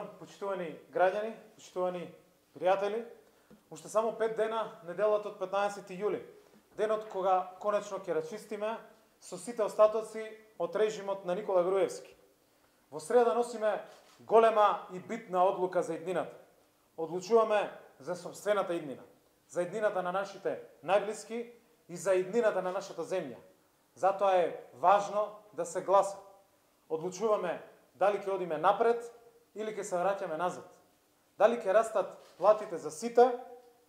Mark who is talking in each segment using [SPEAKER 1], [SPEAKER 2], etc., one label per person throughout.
[SPEAKER 1] ветрон, почитувани граѓани, почитувани пријатели. Уште само 5 дена, неделата од 15 јули, денот кога конечно ќе рачистиме со сите остатоци од режимот на Никола Груевски. Во среда носиме голема и битна одлука за иднината. Одлучуваме за собствената иднина, за иднината на нашите најблиски и за иднината на нашата земја. Затоа е важно да се гласа. Одлучуваме дали ќе одиме напред или ќе се враќаме назад. Дали ќе растат платите за сите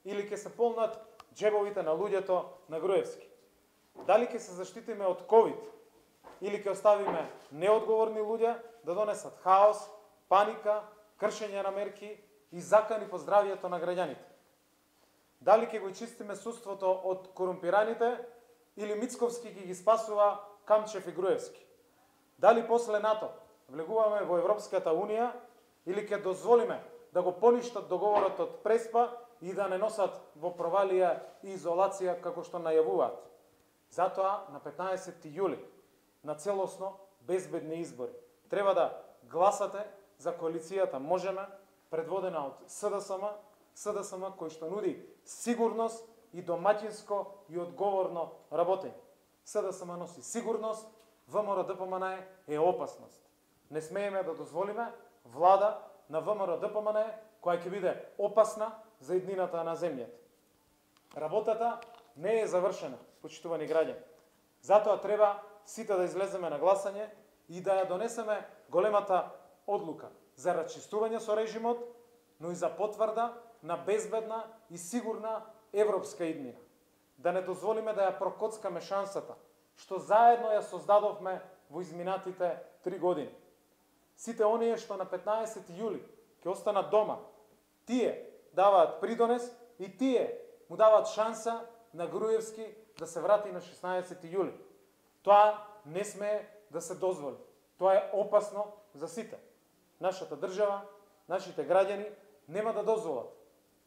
[SPEAKER 1] или ќе се полнат джебовите на луѓето на Груевски. Дали ќе се заштитиме од ковид или ќе оставиме неодговорни луѓе да донесат хаос, паника, кршење на мерки и закани по здравието на граѓаните. Дали ќе го чистиме судството од корумпираните или Мицковски ќе ги спасува Камчев и Груевски. Дали после НАТО влегуваме во Европската Унија или ќе дозволиме да го поништат договорот од Преспа и да не носат во провалија и изолација како што најавуваат. Затоа на 15 јули на целосно безбедни избори треба да гласате за коалицијата Можеме, предводена од СДСМ кој што нуди сигурност и домаќинско и одговорно работење. СДСМ носи сигурност, ВМРО ДПМН е опасност. Не смееме да дозволиме влада на ВМРО ДПМН која ќе биде опасна за иднината на земјата. Работата не е завршена, почитувани граѓани. Затоа треба сите да излеземе на гласање и да ја донесеме големата одлука за рачистување со режимот, но и за потврда на безбедна и сигурна европска иднина. Да не дозволиме да ја прокоцкаме шансата, што заедно ја создадовме во изминатите 3 години. Сите оние што на 15 јули ќе останат дома, тие даваат придонес и тие му даваат шанса на Груевски да се врати на 16 јули. Тоа не смее да се дозволи. Тоа е опасно за сите. Нашата држава, нашите граѓани нема да дозволат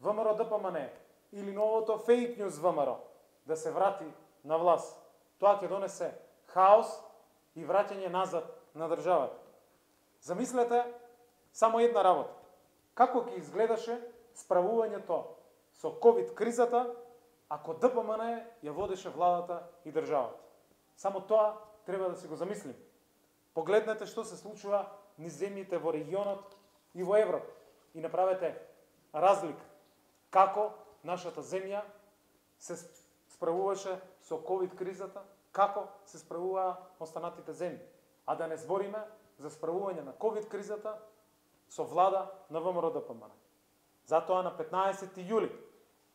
[SPEAKER 1] ВМРО ДПМН или новото фейк нюз ВМРО да се врати на власт. Тоа ќе донесе хаос и враќање назад на државата. Замислете само една работа. Како ќе изгледаше справувањето со ковид кризата ако ДПМН ја водеше владата и државата? Само тоа треба да си го замислим. Погледнете што се случува низ земјите во регионот и во Европа и направете разлика како нашата земја се справуваше со ковид кризата, како се справуваа останатите земји, а да не збориме за справување на ковид кризата со влада на ВМРО ДПМН. Затоа на 15 јули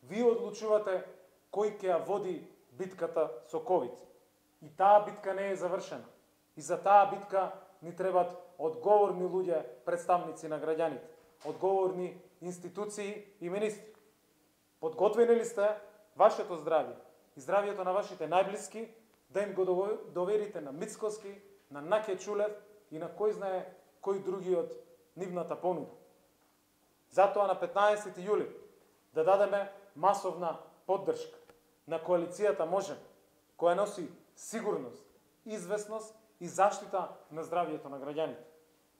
[SPEAKER 1] вие одлучувате кој ќе ја води битката со ковид. И таа битка не е завршена. И за таа битка ни требат одговорни луѓе, представници на граѓаните, одговорни институции и министри. Подготвени ли сте вашето здравје и здравјето на вашите најблиски да им го доверите на Мицковски, на Наке Чулев и на кој знае кој други од нивната понуда? Затоа на 15 јули да дадеме масовна поддршка на коалицијата Можеме, која носи сигурност, известност и заштита на здравјето на граѓаните.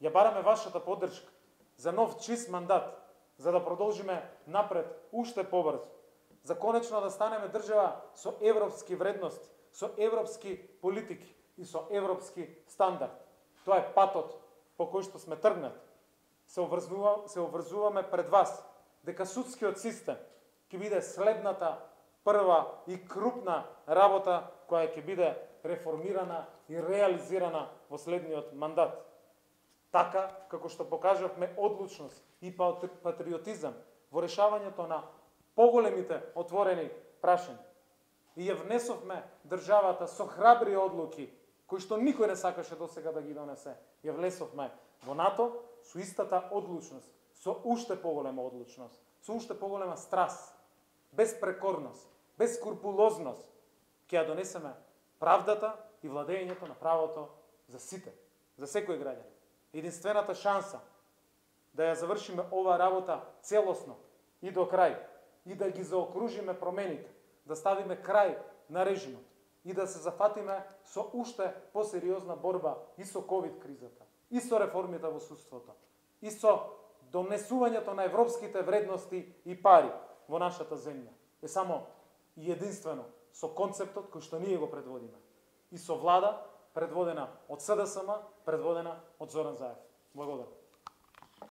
[SPEAKER 1] Ја бараме вашата поддршка за нов чист мандат, за да продолжиме напред уште побрзо, за конечно да станеме држава со европски вредности, со европски политики и со европски стандард. Тоа е патот по кој што сме тргнати. Се обврзуваме пред вас дека судскиот систем ќе биде следната прва и крупна работа која ќе биде реформирана и реализирана во следниот мандат. Така како што покажавме одлучност и патриотизам во решавањето на поголемите отворени прашања. И ја внесовме државата со храбри одлуки, кои што никој не сакаше досега да ги донесе. Ја влесовме во НАТО со истата одлучност, со уште поголема одлучност, со уште поголема страст, безпрекорност, без скрупулозност, ќе ја донесеме правдата и владењето на правото за сите, за секој граѓанин. Единствената шанса да ја завршиме оваа работа целосно и до крај и да ги заокружиме промените, да ставиме крај на режимот и да се зафатиме со уште посериозна борба и со ковид кризата, и со реформите во судството, и со донесувањето на европските вредности и пари во нашата земја е само и единствено со концептот кој што ние го предводиме и со влада предводена од СДСМ, предводена од Зоран Заев. Благодарам.